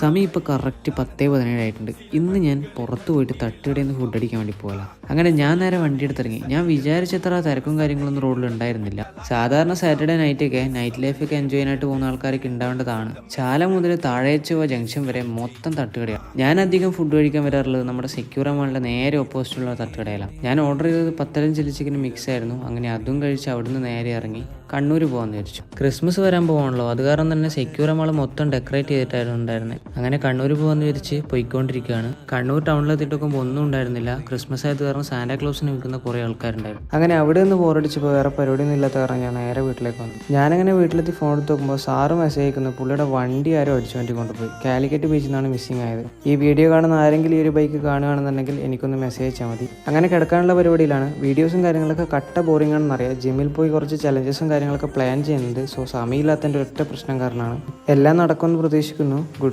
സമയം ഇപ്പോൾ കറക്റ്റ് 10:17 ആയിട്ടുണ്ട്. ഇന്ന് ഞാൻ പുറത്ത് പോയിട്ട് തട്ടുകടയിൽ നിന്ന് ഫുഡ് അടിക്കാൻ വേണ്ടി പോകലാം. അങ്ങനെ ഞാൻ നേരെ വണ്ടി എടുത്തിറങ്ങി. ഞാൻ വിചാരിച്ചത്ര തിരക്കും കാര്യങ്ങളൊന്നും റോഡിൽ ഉണ്ടായിരുന്നില്ല. സാധാരണ സാറ്റർഡേ നൈറ്റൊക്കെ നൈറ്റ് ലൈഫൊക്കെ എൻജോയ് ചെയ്യാനായിട്ട് പോകുന്ന ആൾക്കാരൊക്കെ ഉണ്ടാവേണ്ടതാണ്. ചാല മുതൽ താഴേച്ചുവ ജംഗ്ഷൻ വരെ മൊത്തം തട്ടുകടയാണ്. ഞാൻ അധികം ഫുഡ് കഴിക്കാൻ വരാറുള്ളത് നമ്മുടെ സെക്യൂർ മാളിൻ്റെ നേരെ ഓപ്പോസിറ്റുള്ള തട്ടുകടയിലാണ്. ഞാൻ ഓർഡർ ചെയ്തത് 10 ചില്ലി ചിക്കൻ മിക്സ് ആയിരുന്നു. അങ്ങനെ അതും കഴിച്ച് അവിടുന്ന് നേരെ ഇറങ്ങി കണ്ണൂർ പോകാമെന്ന് വിചാരിച്ചു. ക്രിസ്മസ് വരാൻ പോകണല്ലോ, അത് കാരണം തന്നെ സെക്യൂർ മാൾ മൊത്തം ഡെക്കറേറ്റ് ചെയ്തിട്ടായിരുന്നു ഉണ്ടായിരുന്നത്. അങ്ങനെ കണ്ണൂർ പോകാമെന്ന് വിചാരിച്ച് പോയിക്കൊണ്ടിരിക്കുകയാണ്. കണ്ണൂർ ടൗണിലെത്തിയിട്ടൊക്കെ ഒന്നും ഉണ്ടായിരുന്നില്ല. ക്രിസ്മസ് ആയത് കാരണം സാന്റാക്ലോസിന് വിൽക്കുന്ന കുറേ ആൾക്കാരുണ്ടായിരുന്നു. അങ്ങനെ അവിടെ നിന്ന് ബോറടിച്ചപ്പോൾ വേറെ പരിപാടിയൊന്നും ഇല്ലാത്ത കാരണം ഞാൻ നേരെ വീട്ടിലേക്ക് വന്നു. ഞാനങ്ങനെ വീട്ടിലെത്തി ഫോൺ എടുത്ത് നോക്കുമ്പോൾ സാറ് മെസ്സേജ് അയക്കുന്നു, പുള്ളിയുടെ വണ്ടി ആരോ അടിച്ചു വേണ്ടി കൊണ്ടുപോയി. കാലിക്കറ്റ് ബീച്ചിൽ നിന്നാണ് മിസ്സിംഗ് ആയത്. ഈ വീഡിയോ കാണുന്ന ആരെങ്കിലും ഈ ഒരു ബൈക്ക് കാണുകയാണെന്നുണ്ടെങ്കിൽ എനിക്കൊന്ന് മെസ്സേജ് അയച്ചാൽ മതി. അങ്ങനെ കിടക്കാനുള്ള പരിപാടിയിലാണ്. വീഡിയോസും കാര്യങ്ങളൊക്കെ കട്ട ബോറിംഗ് ആണെന്നറിയാം. ജിമ്മിൽ പോയി കുറച്ച് ചലഞ്ചസും കാര്യങ്ങളൊക്കെ പ്ലാൻ ചെയ്യുന്നുണ്ട്. സോ സമയമില്ലാത്തതിൻ്റെ ഒറ്റ പ്രശ്നം കാരണമാണ്. എല്ലാം നടക്കുമെന്ന് പ്രതീക്ഷിക്കുന്നു. Good night.